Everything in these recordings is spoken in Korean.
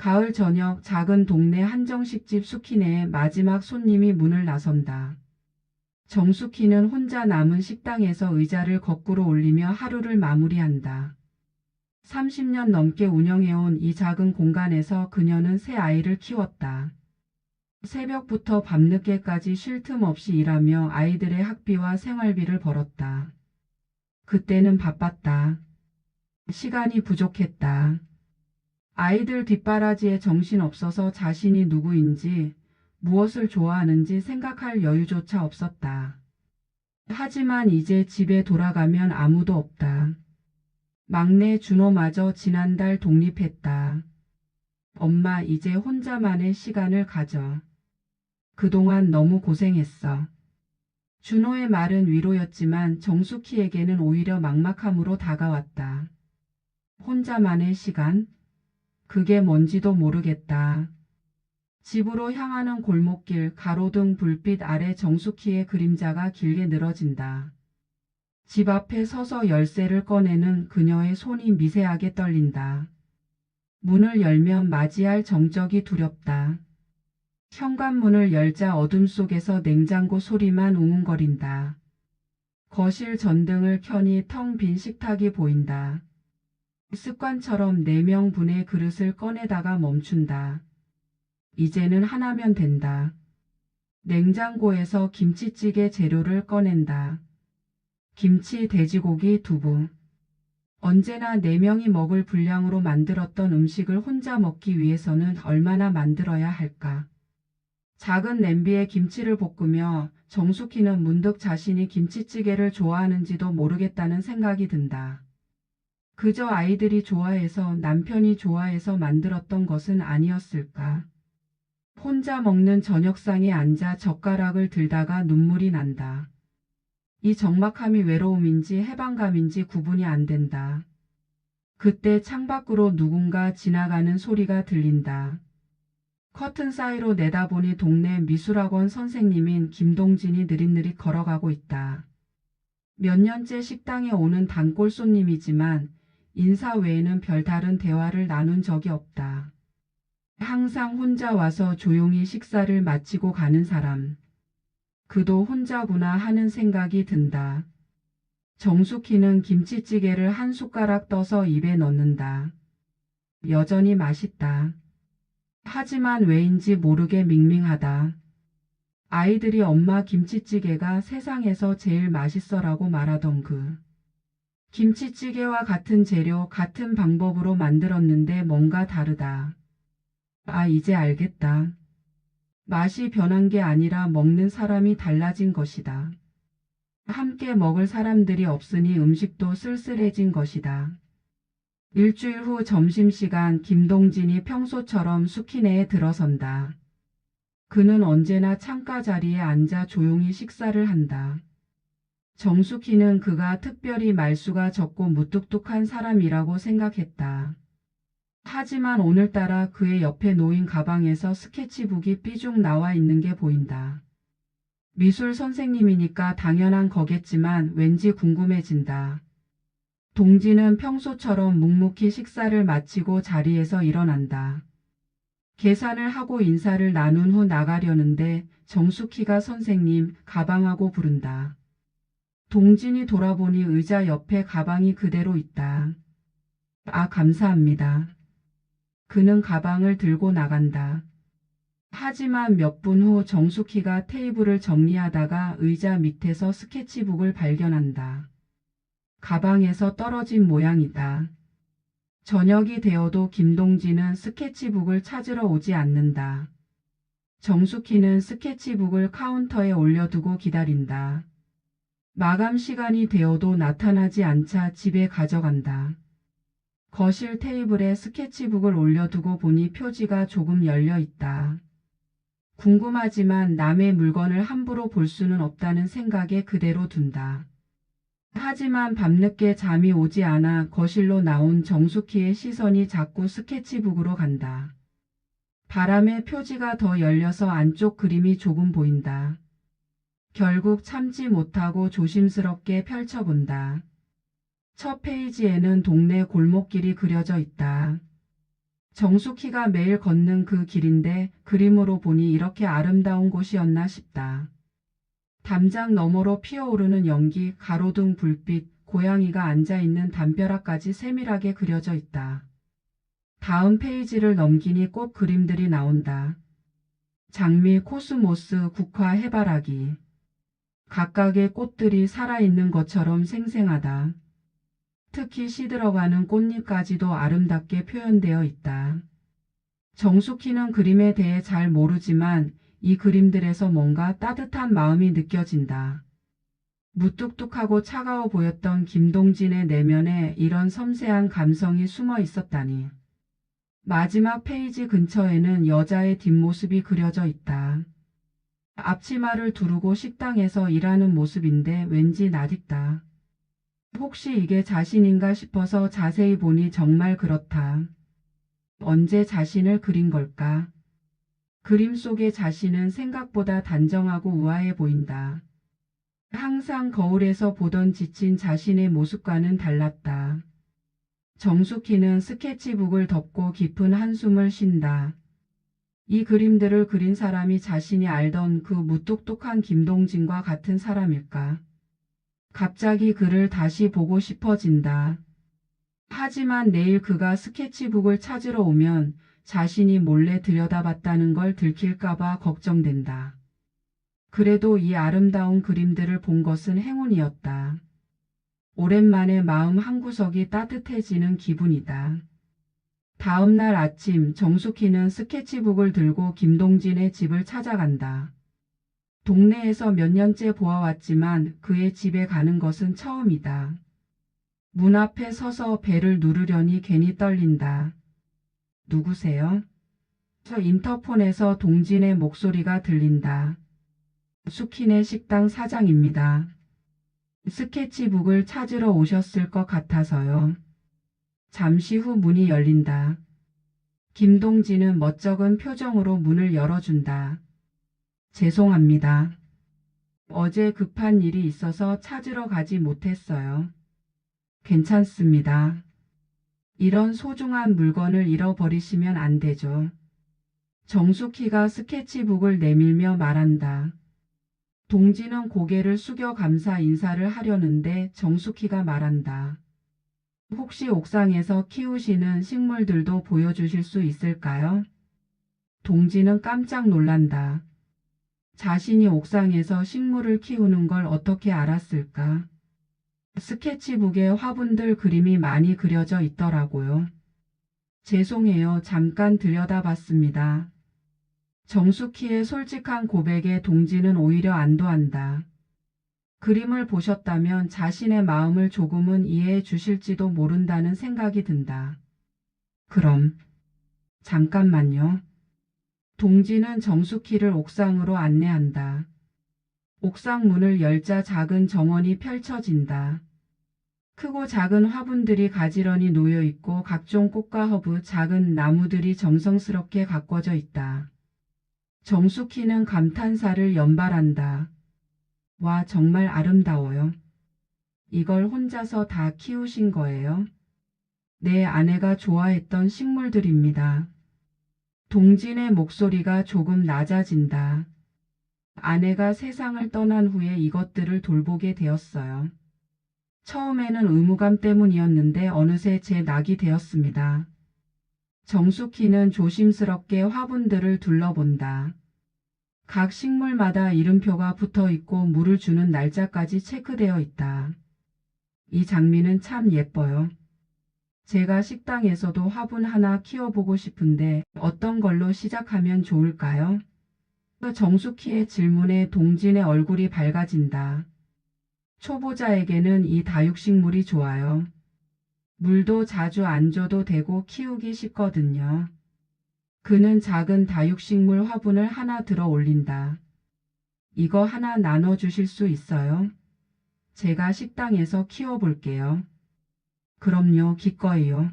가을 저녁 작은 동네 한정식집 수키네의 마지막 손님이 문을 나선다. 정수키는 혼자 남은 식당에서 의자를 거꾸로 올리며 하루를 마무리한다. 30년 넘게 운영해온 이 작은 공간에서 그녀는 새 아이를 키웠다. 새벽부터 밤늦게까지 쉴 틈 없이 일하며 아이들의 학비와 생활비를 벌었다. 그때는 바빴다. 시간이 부족했다. 아이들 뒷바라지에 정신없어서 자신이 누구인지 무엇을 좋아하는지 생각할 여유조차 없었다. 하지만 이제 집에 돌아가면 아무도 없다. 막내 준호마저 지난달 독립했다. 엄마 이제 혼자만의 시간을 가져. 그동안 너무 고생했어. 준호의 말은 위로였지만 정숙희에게는 오히려 막막함으로 다가왔다. 혼자만의 시간? 그게 뭔지도 모르겠다. 집으로 향하는 골목길 가로등 불빛 아래 정숙희의 그림자가 길게 늘어진다. 집 앞에 서서 열쇠를 꺼내는 그녀의 손이 미세하게 떨린다. 문을 열면 맞이할 정적이 두렵다. 현관문을 열자 어둠 속에서 냉장고 소리만 웅웅거린다. 거실 전등을 켜니 텅 빈 식탁이 보인다. 습관처럼 4명분의 그릇을 꺼내다가 멈춘다. 이제는 하나면 된다. 냉장고에서 김치찌개 재료를 꺼낸다. 김치, 돼지고기, 두부. 언제나 4명이 먹을 분량으로 만들었던 음식을 혼자 먹기 위해서는 얼마나 만들어야 할까. 작은 냄비에 김치를 볶으며 정숙희는 문득 자신이 김치찌개를 좋아하는지도 모르겠다는 생각이 든다. 그저 아이들이 좋아해서 남편이 좋아해서 만들었던 것은 아니었을까. 혼자 먹는 저녁상에 앉아 젓가락을 들다가 눈물이 난다. 이 적막함이 외로움인지 해방감인지 구분이 안 된다. 그때 창밖으로 누군가 지나가는 소리가 들린다. 커튼 사이로 내다보니 동네 미술학원 선생님인 김동진이 느릿느릿 걸어가고 있다. 몇 년째 식당에 오는 단골 손님이지만 인사 외에는 별다른 대화를 나눈 적이 없다. 항상 혼자 와서 조용히 식사를 마치고 가는 사람. 그도 혼자구나 하는 생각이 든다. 정숙희는 김치찌개를 한 숟가락 떠서 입에 넣는다. 여전히 맛있다. 하지만 왜인지 모르게 밍밍하다. 아이들이 엄마 김치찌개가 세상에서 제일 맛있어라고 말하던 그 김치찌개와 같은 재료, 같은 방법으로 만들었는데 뭔가 다르다. 아, 이제 알겠다. 맛이 변한 게 아니라 먹는 사람이 달라진 것이다. 함께 먹을 사람들이 없으니 음식도 쓸쓸해진 것이다. 일주일 후 점심시간 김동진이 평소처럼 수키네에 들어선다. 그는 언제나 창가 자리에 앉아 조용히 식사를 한다. 정숙희는 그가 특별히 말수가 적고 무뚝뚝한 사람이라고 생각했다. 하지만 오늘따라 그의 옆에 놓인 가방에서 스케치북이 삐죽 나와 있는 게 보인다. 미술 선생님이니까 당연한 거겠지만 왠지 궁금해진다. 동진은 평소처럼 묵묵히 식사를 마치고 자리에서 일어난다. 계산을 하고 인사를 나눈 후 나가려는데 정숙희가 선생님 가방하고 부른다. 동진이 돌아보니 의자 옆에 가방이 그대로 있다. 아, 감사합니다. 그는 가방을 들고 나간다. 하지만 몇 분 후 정숙희가 테이블을 정리하다가 의자 밑에서 스케치북을 발견한다. 가방에서 떨어진 모양이다. 저녁이 되어도 김동진은 스케치북을 찾으러 오지 않는다. 정숙희는 스케치북을 카운터에 올려두고 기다린다. 마감 시간이 되어도 나타나지 않자 집에 가져간다. 거실 테이블에 스케치북을 올려두고 보니 표지가 조금 열려 있다. 궁금하지만 남의 물건을 함부로 볼 수는 없다는 생각에 그대로 둔다. 하지만 밤늦게 잠이 오지 않아 거실로 나온 정숙희의 시선이 자꾸 스케치북으로 간다. 바람에 표지가 더 열려서 안쪽 그림이 조금 보인다. 결국 참지 못하고 조심스럽게 펼쳐본다. 첫 페이지에는 동네 골목길이 그려져 있다. 정숙희가 매일 걷는 그 길인데 그림으로 보니 이렇게 아름다운 곳이었나 싶다. 담장 너머로 피어오르는 연기, 가로등 불빛, 고양이가 앉아있는 담벼락까지 세밀하게 그려져 있다. 다음 페이지를 넘기니 꽃 그림들이 나온다. 장미, 코스모스, 국화, 해바라기. 각각의 꽃들이 살아있는 것처럼 생생하다. 특히 시들어가는 꽃잎까지도 아름답게 표현되어 있다. 정숙희는 그림에 대해 잘 모르지만 이 그림들에서 뭔가 따뜻한 마음이 느껴진다. 무뚝뚝하고 차가워 보였던 김동진의 내면에 이런 섬세한 감성이 숨어 있었다니. 마지막 페이지 근처에는 여자의 뒷모습이 그려져 있다. 앞치마를 두르고 식당에서 일하는 모습인데 왠지 낯익다. 혹시 이게 자신인가 싶어서 자세히 보니 정말 그렇다. 언제 자신을 그린 걸까? 그림 속의 자신은 생각보다 단정하고 우아해 보인다. 항상 거울에서 보던 지친 자신의 모습과는 달랐다. 정숙희는 스케치북을 덮고 깊은 한숨을 쉰다. 이 그림들을 그린 사람이 자신이 알던 그 무뚝뚝한 김동진과 같은 사람일까? 갑자기 그를 다시 보고 싶어진다. 하지만 내일 그가 스케치북을 찾으러 오면 자신이 몰래 들여다봤다는 걸 들킬까봐 걱정된다. 그래도 이 아름다운 그림들을 본 것은 행운이었다. 오랜만에 마음 한구석이 따뜻해지는 기분이다. 다음 날 아침 정숙희는 스케치북을 들고 김동진의 집을 찾아간다. 동네에서 몇 년째 보아왔지만 그의 집에 가는 것은 처음이다. 문 앞에 서서 벨을 누르려니 괜히 떨린다. 누구세요? 저 인터폰에서 동진의 목소리가 들린다. 숙희네 식당 사장입니다. 스케치북을 찾으러 오셨을 것 같아서요. 잠시 후 문이 열린다. 김동진은 멋쩍은 표정으로 문을 열어준다. 죄송합니다. 어제 급한 일이 있어서 찾으러 가지 못했어요. 괜찮습니다. 이런 소중한 물건을 잃어버리시면 안 되죠. 정숙희가 스케치북을 내밀며 말한다. 동진은 고개를 숙여 감사 인사를 하려는데 정숙희가 말한다. 혹시 옥상에서 키우시는 식물들도 보여주실 수 있을까요? 동진은 깜짝 놀란다. 자신이 옥상에서 식물을 키우는 걸 어떻게 알았을까? 스케치북에 화분들 그림이 많이 그려져 있더라고요. 죄송해요. 잠깐 들여다봤습니다. 정숙희의 솔직한 고백에 동진은 오히려 안도한다. 그림을 보셨다면 자신의 마음을 조금은 이해해 주실지도 모른다는 생각이 든다. 그럼 잠깐만요. 동진은 정숙희를 옥상으로 안내한다. 옥상 문을 열자 작은 정원이 펼쳐진다. 크고 작은 화분들이 가지런히 놓여 있고 각종 꽃과 허브, 작은 나무들이 정성스럽게 가꿔져 있다. 정숙희는 감탄사를 연발한다. 와, 정말 아름다워요. 이걸 혼자서 다 키우신 거예요? 내 아내가 좋아했던 식물들입니다. 동진의 목소리가 조금 낮아진다. 아내가 세상을 떠난 후에 이것들을 돌보게 되었어요. 처음에는 의무감 때문이었는데 어느새 제 낙이 되었습니다. 정숙희는 조심스럽게 화분들을 둘러본다. 각 식물마다 이름표가 붙어 있고 물을 주는 날짜까지 체크되어 있다. 이 장미는 참 예뻐요. 제가 식당에서도 화분 하나 키워보고 싶은데 어떤 걸로 시작하면 좋을까요? 정숙희의 질문에 동진의 얼굴이 밝아진다. 초보자에게는 이 다육식물이 좋아요. 물도 자주 안 줘도 되고 키우기 쉽거든요. 그는 작은 다육식물 화분을 하나 들어 올린다. 이거 하나 나눠주실 수 있어요? 제가 식당에서 키워볼게요. 그럼요, 기꺼이요.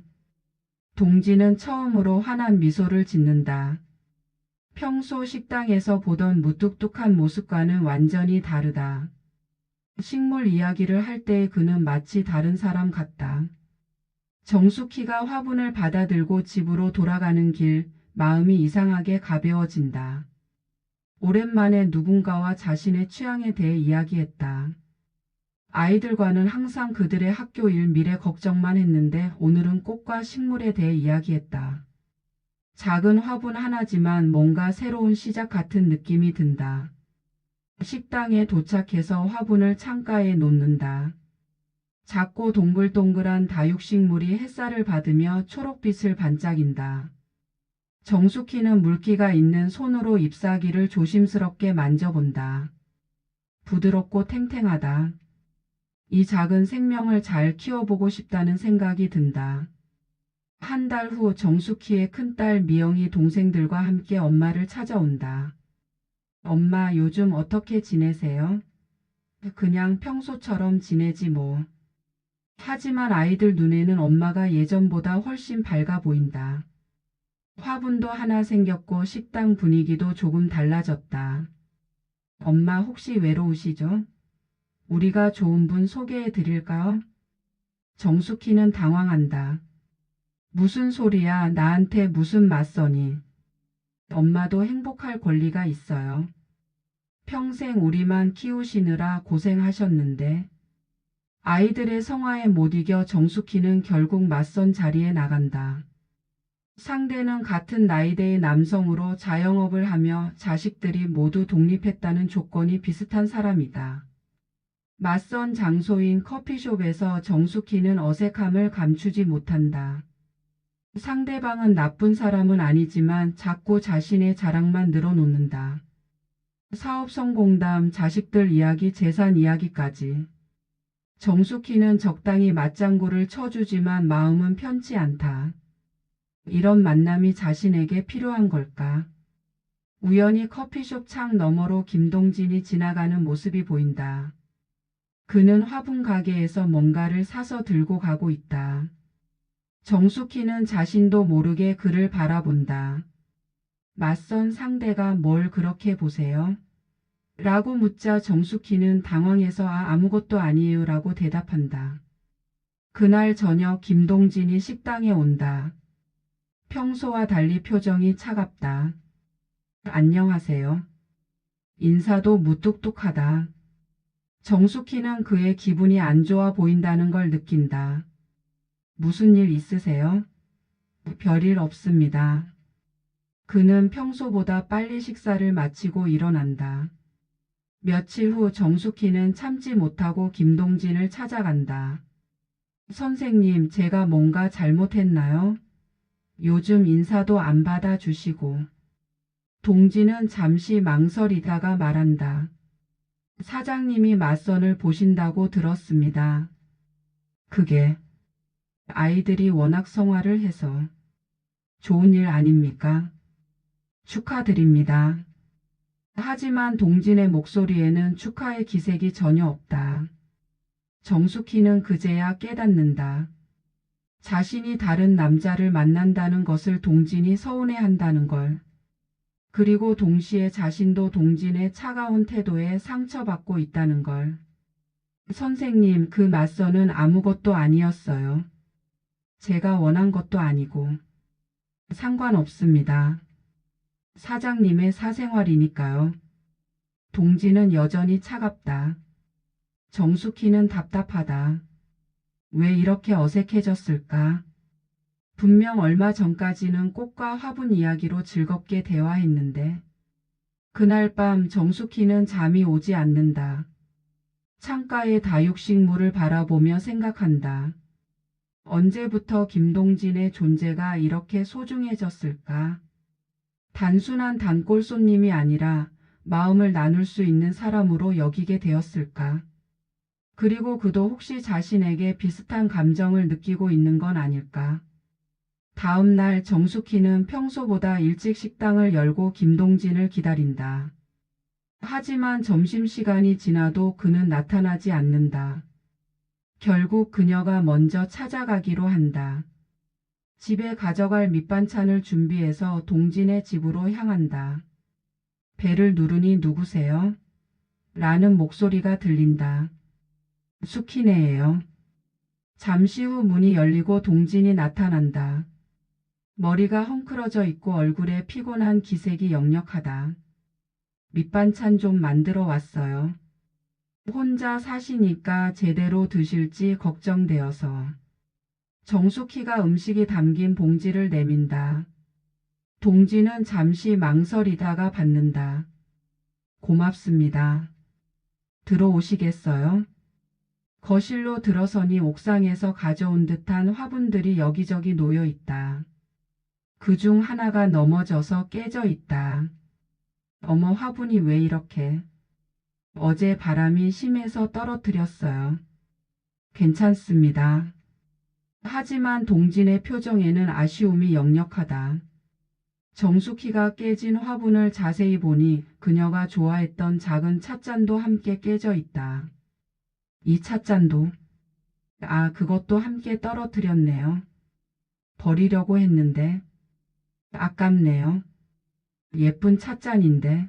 동진은 처음으로 환한 미소를 짓는다. 평소 식당에서 보던 무뚝뚝한 모습과는 완전히 다르다. 식물 이야기를 할 때 그는 마치 다른 사람 같다. 정숙희가 화분을 받아들고 집으로 돌아가는 길 마음이 이상하게 가벼워진다. 오랜만에 누군가와 자신의 취향에 대해 이야기했다. 아이들과는 항상 그들의 학교 일 미래 걱정만 했는데 오늘은 꽃과 식물에 대해 이야기했다. 작은 화분 하나지만 뭔가 새로운 시작 같은 느낌이 든다. 식당에 도착해서 화분을 창가에 놓는다. 작고 동글동글한 다육식물이 햇살을 받으며 초록빛을 반짝인다. 정숙희는 물기가 있는 손으로 잎사귀를 조심스럽게 만져본다. 부드럽고 탱탱하다. 이 작은 생명을 잘 키워보고 싶다는 생각이 든다. 한 달 후 정숙희의 큰딸 미영이 동생들과 함께 엄마를 찾아온다. 엄마, 요즘 어떻게 지내세요? 그냥 평소처럼 지내지 뭐. 하지만 아이들 눈에는 엄마가 예전보다 훨씬 밝아 보인다. 화분도 하나 생겼고 식당 분위기도 조금 달라졌다. 엄마 혹시 외로우시죠? 우리가 좋은 분 소개해 드릴까요? 정숙희는 당황한다. 무슨 소리야, 나한테 무슨 맞서니? 엄마도 행복할 권리가 있어요. 평생 우리만 키우시느라 고생하셨는데. 아이들의 성화에 못 이겨 정숙희는 결국 맞선 자리에 나간다. 상대는 같은 나이대의 남성으로 자영업을 하며 자식들이 모두 독립했다는 조건이 비슷한 사람이다. 맞선 장소인 커피숍에서 정숙희는 어색함을 감추지 못한다. 상대방은 나쁜 사람은 아니지만 자꾸 자신의 자랑만 늘어놓는다. 사업 성공담, 자식들 이야기, 재산 이야기까지. 정숙희는 적당히 맞장구를 쳐주지만 마음은 편치 않다. 이런 만남이 자신에게 필요한 걸까? 우연히 커피숍 창 너머로 김동진이 지나가는 모습이 보인다. 그는 화분 가게에서 뭔가를 사서 들고 가고 있다. 정숙희는 자신도 모르게 그를 바라본다. 맞선 상대가 뭘 그렇게 보세요? 라고 묻자 정숙희는 당황해서 아무것도 아니에요 라고 대답한다. 그날 저녁 김동진이 식당에 온다. 평소와 달리 표정이 차갑다. 안녕하세요. 인사도 무뚝뚝하다. 정숙희는 그의 기분이 안 좋아 보인다는 걸 느낀다. 무슨 일 있으세요? 별일 없습니다. 그는 평소보다 빨리 식사를 마치고 일어난다. 며칠 후 정숙희는 참지 못하고 김동진을 찾아간다. 선생님, 제가 뭔가 잘못했나요? 요즘 인사도 안 받아주시고. 동진은 잠시 망설이다가 말한다. 사장님이 맞선을 보신다고 들었습니다. 그게 아이들이 워낙 성화를 해서 좋은 일 아닙니까? 축하드립니다. 하지만 동진의 목소리에는 축하의 기색이 전혀 없다. 정숙희는 그제야 깨닫는다. 자신이 다른 남자를 만난다는 것을 동진이 서운해한다는 걸. 그리고 동시에 자신도 동진의 차가운 태도에 상처받고 있다는 걸. 선생님, 그 맞선은 아무것도 아니었어요. 제가 원한 것도 아니고. 상관없습니다. 사장님의 사생활이니까요. 동진은 여전히 차갑다. 정숙희는 답답하다. 왜 이렇게 어색해졌을까? 분명 얼마 전까지는 꽃과 화분 이야기로 즐겁게 대화했는데 그날 밤 정숙희는 잠이 오지 않는다. 창가의 다육식물을 바라보며 생각한다. 언제부터 김동진의 존재가 이렇게 소중해졌을까? 단순한 단골 손님이 아니라 마음을 나눌 수 있는 사람으로 여기게 되었을까? 그리고 그도 혹시 자신에게 비슷한 감정을 느끼고 있는 건 아닐까? 다음 날 정숙희는 평소보다 일찍 식당을 열고 김동진을 기다린다. 하지만 점심시간이 지나도 그는 나타나지 않는다. 결국 그녀가 먼저 찾아가기로 한다. 집에 가져갈 밑반찬을 준비해서 동진의 집으로 향한다. 배를 누르니 누구세요? 라는 목소리가 들린다. 숙희네예요. 잠시 후 문이 열리고 동진이 나타난다. 머리가 헝클어져 있고 얼굴에 피곤한 기색이 역력하다. 밑반찬 좀 만들어 왔어요. 혼자 사시니까 제대로 드실지 걱정되어서. 정숙희가 음식이 담긴 봉지를 내민다. 동진은 잠시 망설이다가 받는다. 고맙습니다. 들어오시겠어요? 거실로 들어서니 옥상에서 가져온 듯한 화분들이 여기저기 놓여 있다. 그중 하나가 넘어져서 깨져 있다. 어머, 화분이 왜 이렇게? 어제 바람이 심해서 떨어뜨렸어요. 괜찮습니다. 하지만 동진의 표정에는 아쉬움이 역력하다. 정숙희가 깨진 화분을 자세히 보니 그녀가 좋아했던 작은 찻잔도 함께 깨져 있다. 이 찻잔도, 그것도 함께 떨어뜨렸네요. 버리려고 했는데 아깝네요. 예쁜 찻잔인데.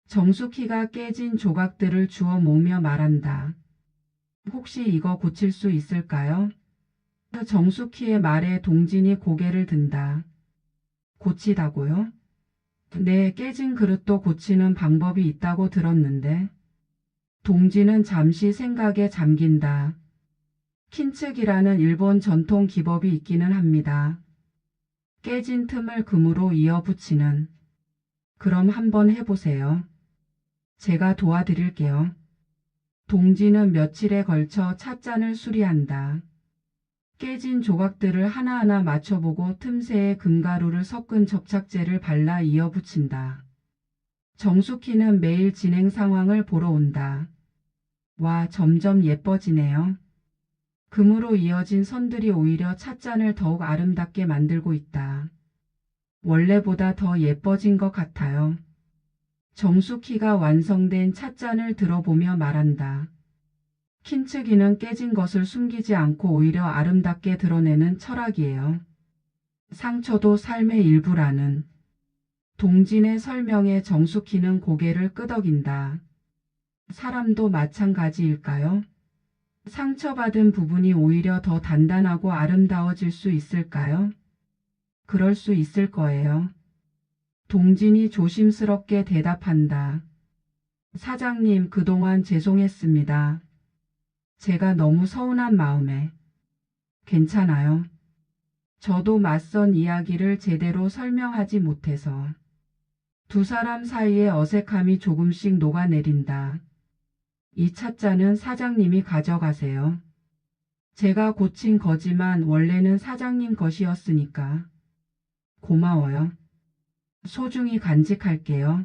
정숙희가 깨진 조각들을 주워 모으며 말한다. 혹시 이거 고칠 수 있을까요? 정숙희의 말에 동진이 고개를 든다. 고치다고요? 네, 깨진 그릇도 고치는 방법이 있다고 들었는데. 동진은 잠시 생각에 잠긴다. 킨츠기라는 일본 전통 기법이 있기는 합니다. 깨진 틈을 금으로 이어붙이는. 그럼 한번 해보세요. 제가 도와드릴게요. 동진은 며칠에 걸쳐 찻잔을 수리한다. 깨진 조각들을 하나하나 맞춰보고 틈새에 금가루를 섞은 접착제를 발라 이어붙인다. 정숙희는 매일 진행 상황을 보러 온다. 와, 점점 예뻐지네요. 금으로 이어진 선들이 오히려 찻잔을 더욱 아름답게 만들고 있다. 원래보다 더 예뻐진 것 같아요. 정숙희가 완성된 찻잔을 들어보며 말한다. 킨츠기는 깨진 것을 숨기지 않고 오히려 아름답게 드러내는 철학이에요. 상처도 삶의 일부라는. 동진의 설명에 정숙희는 고개를 끄덕인다. 사람도 마찬가지일까요? 상처받은 부분이 오히려 더 단단하고 아름다워질 수 있을까요? 그럴 수 있을 거예요. 동진이 조심스럽게 대답한다. 사장님, 그동안 죄송했습니다. 제가 너무 서운한 마음에. 괜찮아요. 저도 맞선 이야기를 제대로 설명하지 못해서. 두 사람 사이에 어색함이 조금씩 녹아내린다. 이 찻잔은 사장님이 가져가세요. 제가 고친 거지만 원래는 사장님 것이었으니까. 고마워요. 소중히 간직할게요.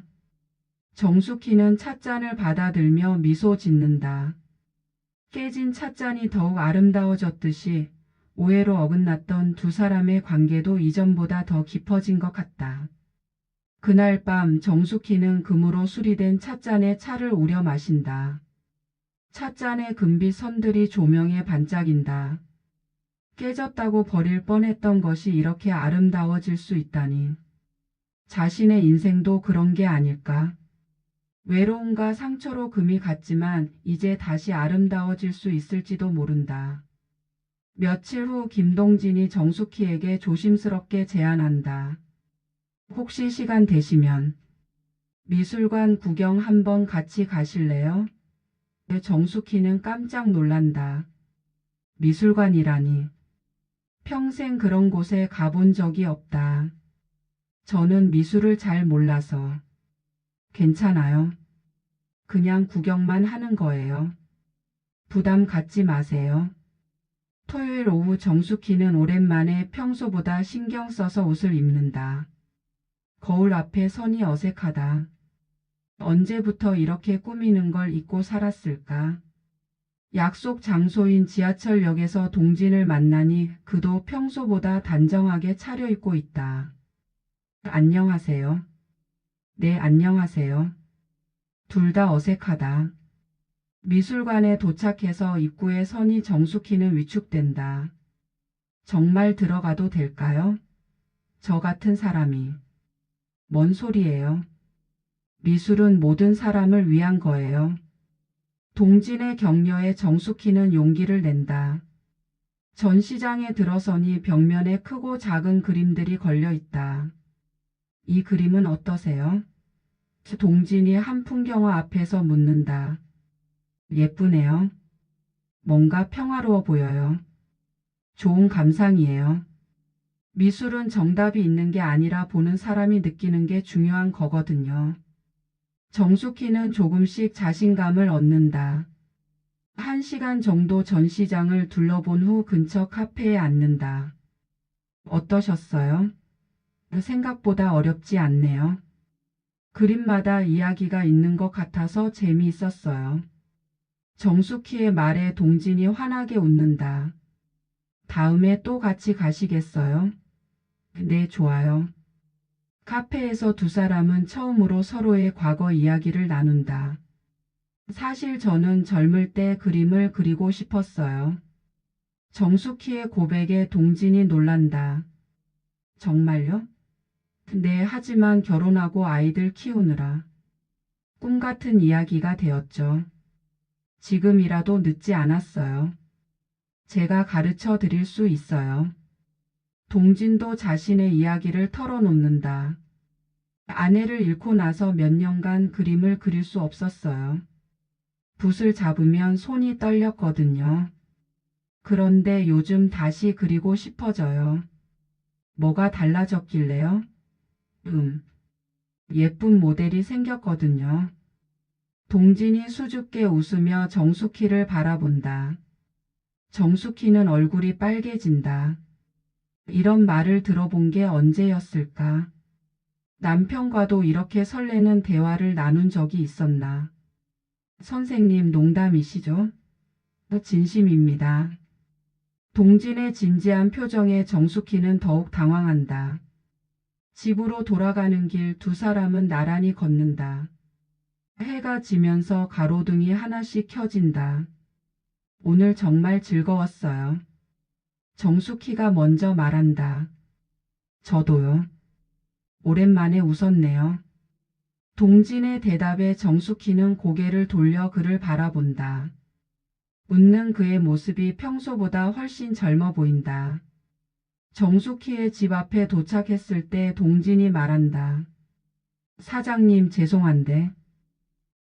정숙희는 찻잔을 받아들며 미소 짓는다. 깨진 찻잔이 더욱 아름다워졌듯이 오해로 어긋났던 두 사람의 관계도 이전보다 더 깊어진 것 같다. 그날 밤 정숙희는 금으로 수리된 찻잔에 차를 우려 마신다. 찻잔의 금빛 선들이 조명에 반짝인다. 깨졌다고 버릴 뻔했던 것이 이렇게 아름다워질 수 있다니. 자신의 인생도 그런 게 아닐까. 외로움과 상처로 금이 갔지만 이제 다시 아름다워질 수 있을지도 모른다. 며칠 후 김동진이 정숙희에게 조심스럽게 제안한다. 혹시 시간 되시면 미술관 구경 한번 같이 가실래요? 정숙희는 깜짝 놀란다. 미술관이라니. 평생 그런 곳에 가본 적이 없다. 저는 미술을 잘 몰라서. 괜찮아요. 그냥 구경만 하는 거예요. 부담 갖지 마세요. 토요일 오후 정숙희는 오랜만에 평소보다 신경 써서 옷을 입는다. 거울 앞에 서니 어색하다. 언제부터 이렇게 꾸미는 걸 잊고 살았을까? 약속 장소인 지하철역에서 동진을 만나니 그도 평소보다 단정하게 차려입고 있다. 안녕하세요. 네, 안녕하세요. 둘 다 어색하다. 미술관에 도착해서 입구에 서니 정숙희는 위축된다. 정말 들어가도 될까요? 저 같은 사람이. 뭔 소리예요? 미술은 모든 사람을 위한 거예요. 동진의 격려에 정숙희는 용기를 낸다. 전시장에 들어서니 벽면에 크고 작은 그림들이 걸려 있다. 이 그림은 어떠세요? 동진이 한 풍경화 앞에서 묻는다. 예쁘네요. 뭔가 평화로워 보여요. 좋은 감상이에요. 미술은 정답이 있는 게 아니라 보는 사람이 느끼는 게 중요한 거거든요. 정숙희는 조금씩 자신감을 얻는다. 1시간 정도 전시장을 둘러본 후 근처 카페에 앉는다. 어떠셨어요? 생각보다 어렵지 않네요. 그림마다 이야기가 있는 것 같아서 재미있었어요. 정숙희의 말에 동진이 환하게 웃는다. 다음에 또 같이 가시겠어요? 네, 좋아요. 카페에서 두 사람은 처음으로 서로의 과거 이야기를 나눈다. 사실 저는 젊을 때 그림을 그리고 싶었어요. 정숙희의 고백에 동진이 놀란다. 정말요? 네, 하지만 결혼하고 아이들 키우느라 꿈 같은 이야기가 되었죠. 지금이라도 늦지 않았어요. 제가 가르쳐 드릴 수 있어요. 동진도 자신의 이야기를 털어놓는다. 아내를 잃고 나서 몇 년간 그림을 그릴 수 없었어요. 붓을 잡으면 손이 떨렸거든요. 그런데 요즘 다시 그리고 싶어져요. 뭐가 달라졌길래요? 예쁜 모델이 생겼거든요. 동진이 수줍게 웃으며 정숙희를 바라본다. 정숙희는 얼굴이 빨개진다. 이런 말을 들어본 게 언제였을까? 남편과도 이렇게 설레는 대화를 나눈 적이 있었나? 선생님, 농담이시죠? 진심입니다. 동진의 진지한 표정에 정숙희는 더욱 당황한다. 집으로 돌아가는 길 두 사람은 나란히 걷는다. 해가 지면서 가로등이 하나씩 켜진다. 오늘 정말 즐거웠어요. 정숙희가 먼저 말한다. 저도요. 오랜만에 웃었네요. 동진의 대답에 정숙희는 고개를 돌려 그를 바라본다. 웃는 그의 모습이 평소보다 훨씬 젊어 보인다. 정숙희의 집 앞에 도착했을 때 동진이 말한다. 사장님, 죄송한데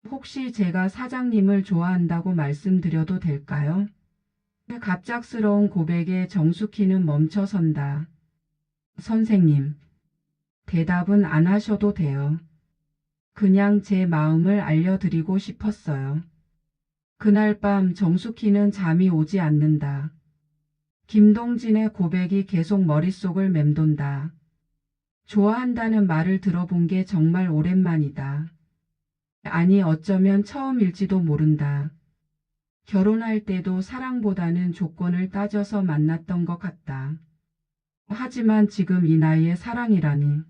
혹시 제가 사장님을 좋아한다고 말씀드려도 될까요? 갑작스러운 고백에 정숙희는 멈춰선다. 선생님, 대답은 안 하셔도 돼요. 그냥 제 마음을 알려드리고 싶었어요. 그날 밤 정숙희는 잠이 오지 않는다. 김동진의 고백이 계속 머릿속을 맴돈다. 좋아한다는 말을 들어본 게 정말 오랜만이다. 아니, 어쩌면 처음일지도 모른다. 결혼할 때도 사랑보다는 조건을 따져서 만났던 것 같다. 하지만 지금 이 나이에 사랑이라니.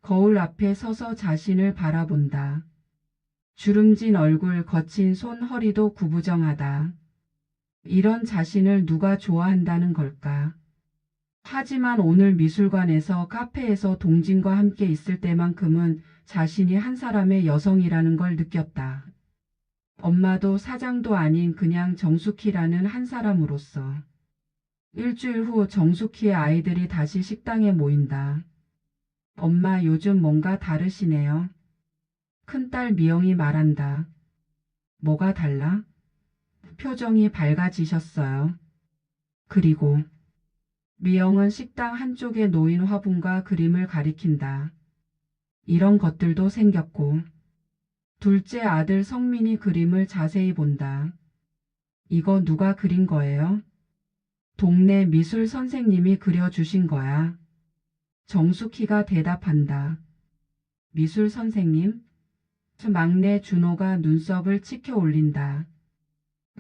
거울 앞에 서서 자신을 바라본다. 주름진 얼굴, 거친 손, 허리도 구부정하다. 이런 자신을 누가 좋아한다는 걸까? 하지만 오늘 미술관에서 카페에서 동진과 함께 있을 때만큼은 자신이 한 사람의 여성이라는 걸 느꼈다. 엄마도 사장도 아닌 그냥 정숙희라는 한 사람으로서. 일주일 후 정숙희의 아이들이 다시 식당에 모인다. 엄마, 요즘 뭔가 다르시네요. 큰딸 미영이 말한다. 뭐가 달라? 표정이 밝아지셨어요. 그리고 미영은 식당 한쪽에 놓인 화분과 그림을 가리킨다. 이런 것들도 생겼고. 둘째 아들 성민이 그림을 자세히 본다. 이거 누가 그린 거예요? 동네 미술 선생님이 그려주신 거야. 정숙희가 대답한다. 미술 선생님? 막내 준호가 눈썹을 치켜 올린다.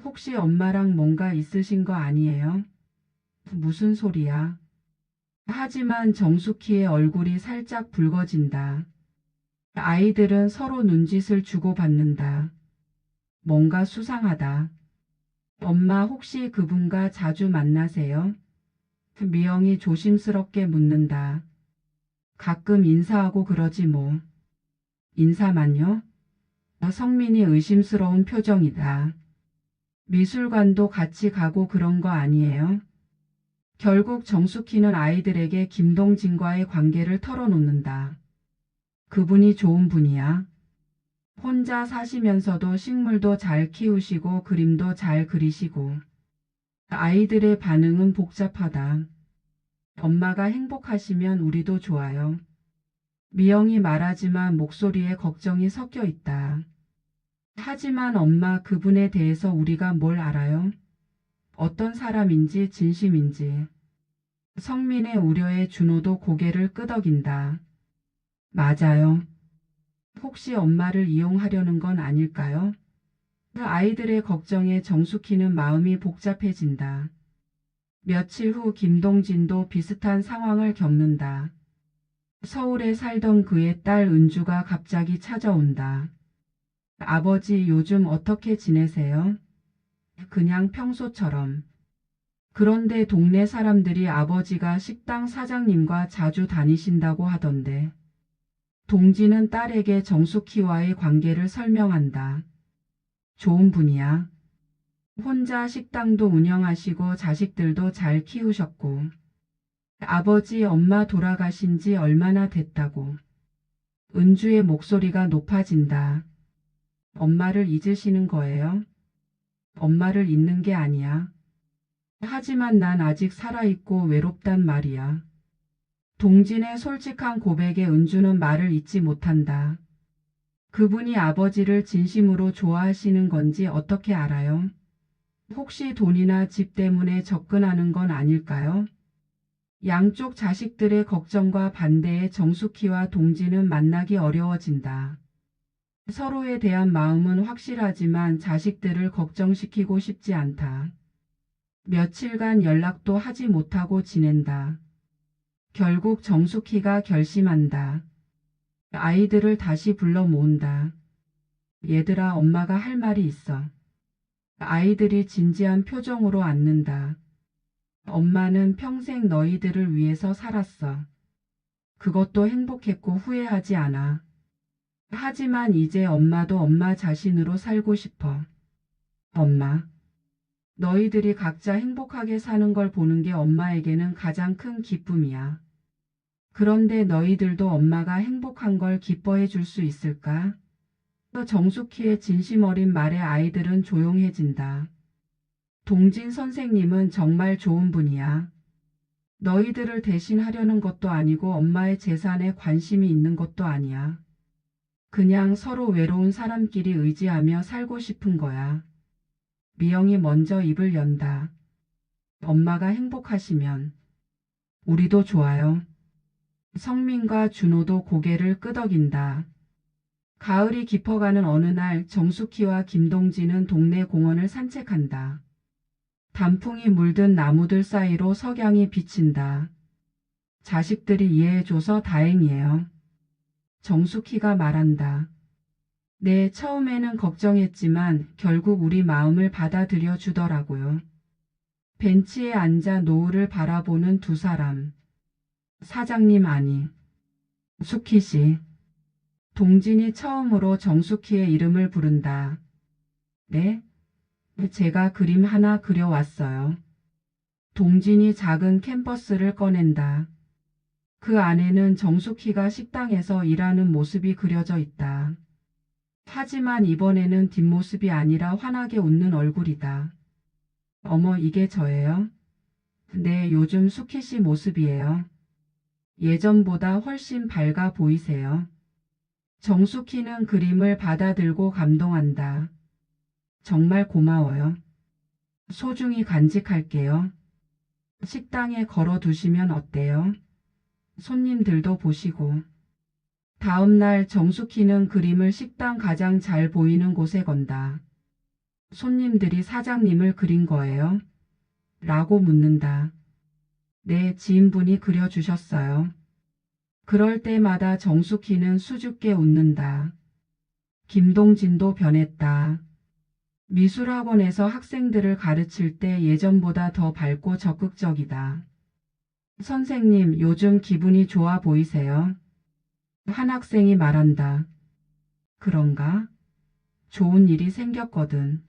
혹시 엄마랑 뭔가 있으신 거 아니에요? 무슨 소리야? 하지만 정숙희의 얼굴이 살짝 붉어진다. 아이들은 서로 눈짓을 주고받는다. 뭔가 수상하다. 엄마, 혹시 그분과 자주 만나세요? 미영이 조심스럽게 묻는다. 가끔 인사하고 그러지 뭐. 인사만요? 성민이 의심스러운 표정이다. 미술관도 같이 가고 그런 거 아니에요? 결국 정숙희는 아이들에게 김동진과의 관계를 털어놓는다. 그분이 좋은 분이야. 혼자 사시면서도 식물도 잘 키우시고 그림도 잘 그리시고. 아이들의 반응은 복잡하다. 엄마가 행복하시면 우리도 좋아요. 미영이 말하지만 목소리에 걱정이 섞여 있다. 하지만 엄마, 그분에 대해서 우리가 뭘 알아요? 어떤 사람인지, 진심인지. 성민의 우려에 준호도 고개를 끄덕인다. 맞아요. 혹시 엄마를 이용하려는 건 아닐까요? 아이들의 걱정에 정숙희는 마음이 복잡해진다. 며칠 후 김동진도 비슷한 상황을 겪는다. 서울에 살던 그의 딸 은주가 갑자기 찾아온다. 아버지, 요즘 어떻게 지내세요? 그냥 평소처럼. 그런데 동네 사람들이 아버지가 식당 사장님과 자주 다니신다고 하던데. 동진은 딸에게 정숙희와의 관계를 설명한다. 좋은 분이야. 혼자 식당도 운영하시고 자식들도 잘 키우셨고. 아버지, 엄마 돌아가신 지 얼마나 됐다고. 은주의 목소리가 높아진다. 엄마를 잊으시는 거예요? 엄마를 잊는 게 아니야. 하지만 난 아직 살아있고 외롭단 말이야. 동진의 솔직한 고백에 은주는 말을 잇지 못한다. 그분이 아버지를 진심으로 좋아하시는 건지 어떻게 알아요? 혹시 돈이나 집 때문에 접근하는 건 아닐까요? 양쪽 자식들의 걱정과 반대에 정숙희와 동진은 만나기 어려워진다. 서로에 대한 마음은 확실하지만 자식들을 걱정시키고 싶지 않다. 며칠간 연락도 하지 못하고 지낸다. 결국 정숙희가 결심한다. 아이들을 다시 불러 모은다. 얘들아, 엄마가 할 말이 있어. 아이들이 진지한 표정으로 앉는다. 엄마는 평생 너희들을 위해서 살았어. 그것도 행복했고 후회하지 않아. 하지만 이제 엄마도 엄마 자신으로 살고 싶어. 엄마. 너희들이 각자 행복하게 사는 걸 보는 게 엄마에게는 가장 큰 기쁨이야. 그런데 너희들도 엄마가 행복한 걸 기뻐해 줄 수 있을까? 정숙희의 진심 어린 말에 아이들은 조용해진다. 동진 선생님은 정말 좋은 분이야. 너희들을 대신하려는 것도 아니고 엄마의 재산에 관심이 있는 것도 아니야. 그냥 서로 외로운 사람끼리 의지하며 살고 싶은 거야. 미영이 먼저 입을 연다. 엄마가 행복하시면 우리도 좋아요. 성민과 준호도 고개를 끄덕인다. 가을이 깊어가는 어느 날 정숙희와 김동진은 동네 공원을 산책한다. 단풍이 물든 나무들 사이로 석양이 비친다. 자식들이 이해해줘서 다행이에요. 정숙희가 말한다. 네, 처음에는 걱정했지만 결국 우리 마음을 받아들여 주더라고요. 벤치에 앉아 노을을 바라보는 두 사람. 사장님 아니. 숙희 씨. 동진이 처음으로 정숙희의 이름을 부른다. 네? 제가 그림 하나 그려왔어요. 동진이 작은 캔버스를 꺼낸다. 그 안에는 정숙희가 식당에서 일하는 모습이 그려져 있다. 하지만 이번에는 뒷모습이 아니라 환하게 웃는 얼굴이다. 어머, 이게 저예요? 네, 요즘 숙희 씨 모습이에요. 예전보다 훨씬 밝아 보이세요. 정숙희는 그림을 받아들고 감동한다. 정말 고마워요. 소중히 간직할게요. 식당에 걸어두시면 어때요? 손님들도 보시고. 다음 날 정숙희는 그림을 식당 가장 잘 보이는 곳에 건다. 손님들이 사장님을 그린 거예요? 라고 묻는다. 네, 지인분이 그려주셨어요. 그럴 때마다 정숙희는 수줍게 웃는다. 김동진도 변했다. 미술학원에서 학생들을 가르칠 때 예전보다 더 밝고 적극적이다. 선생님, 요즘 기분이 좋아 보이세요? 한 학생이 말한다. 그런가? 좋은 일이 생겼거든.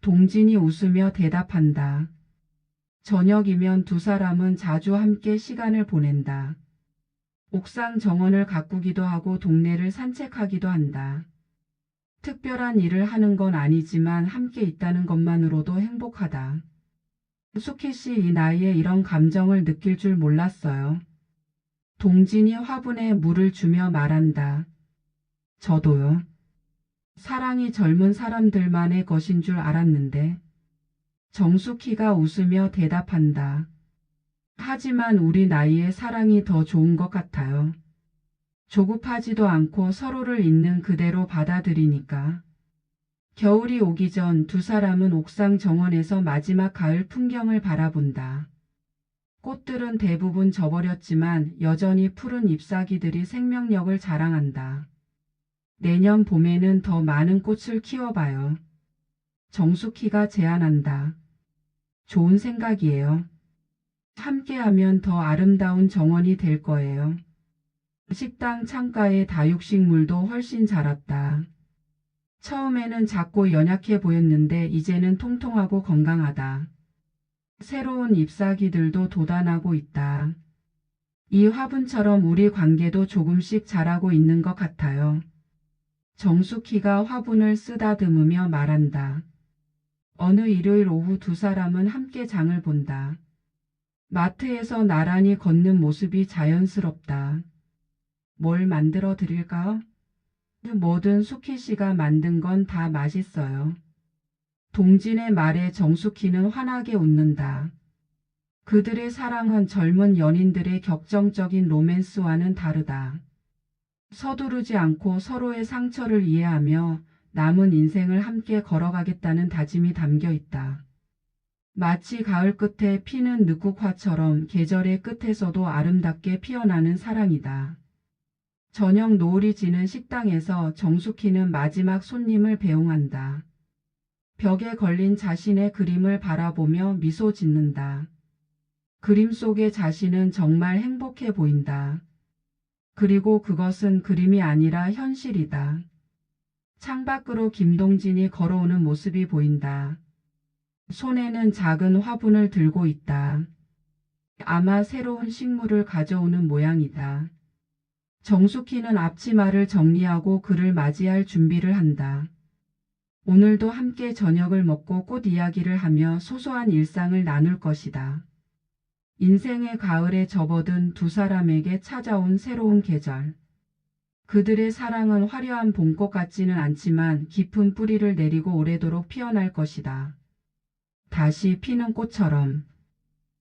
동진이 웃으며 대답한다. 저녁이면 두 사람은 자주 함께 시간을 보낸다. 옥상 정원을 가꾸기도 하고 동네를 산책하기도 한다. 특별한 일을 하는 건 아니지만 함께 있다는 것만으로도 행복하다. 수키 씨 이 나이에 이런 감정을 느낄 줄 몰랐어요. 동진이 화분에 물을 주며 말한다. 저도요. 사랑이 젊은 사람들만의 것인 줄 알았는데. 정숙희가 웃으며 대답한다. 하지만 우리 나이에 사랑이 더 좋은 것 같아요. 조급하지도 않고 서로를 있는 그대로 받아들이니까. 겨울이 오기 전 두 사람은 옥상 정원에서 마지막 가을 풍경을 바라본다. 꽃들은 대부분 져버렸지만 여전히 푸른 잎사귀들이 생명력을 자랑한다. 내년 봄에는 더 많은 꽃을 키워봐요. 정숙희가 제안한다. 좋은 생각이에요. 함께하면 더 아름다운 정원이 될 거예요. 식당 창가의 다육식물도 훨씬 자랐다. 처음에는 작고 연약해 보였는데 이제는 통통하고 건강하다. 새로운 잎사귀들도 돋아나고 있다. 이 화분처럼 우리 관계도 조금씩 자라고 있는 것 같아요. 정숙희가 화분을 쓰다듬으며 말한다. 어느 일요일 오후 두 사람은 함께 장을 본다. 마트에서 나란히 걷는 모습이 자연스럽다. 뭘 만들어 드릴까요? 뭐든 수키 씨가 만든 건 다 맛있어요. 동진의 말에 정숙희는 환하게 웃는다. 그들의 사랑은 젊은 연인들의 격정적인 로맨스와는 다르다. 서두르지 않고 서로의 상처를 이해하며 남은 인생을 함께 걸어가겠다는 다짐이 담겨 있다. 마치 가을 끝에 피는 늑국화처럼 계절의 끝에서도 아름답게 피어나는 사랑이다. 저녁 노을이 지는 식당에서 정숙희는 마지막 손님을 배웅한다. 벽에 걸린 자신의 그림을 바라보며 미소 짓는다. 그림 속의 자신은 정말 행복해 보인다. 그리고 그것은 그림이 아니라 현실이다. 창밖으로 김동진이 걸어오는 모습이 보인다. 손에는 작은 화분을 들고 있다. 아마 새로운 식물을 가져오는 모양이다. 정숙희는 앞치마를 정리하고 그를 맞이할 준비를 한다. 오늘도 함께 저녁을 먹고 꽃 이야기를 하며 소소한 일상을 나눌 것이다. 인생의 가을에 접어든 두 사람에게 찾아온 새로운 계절. 그들의 사랑은 화려한 봄꽃 같지는 않지만 깊은 뿌리를 내리고 오래도록 피어날 것이다. 다시 피는 꽃처럼.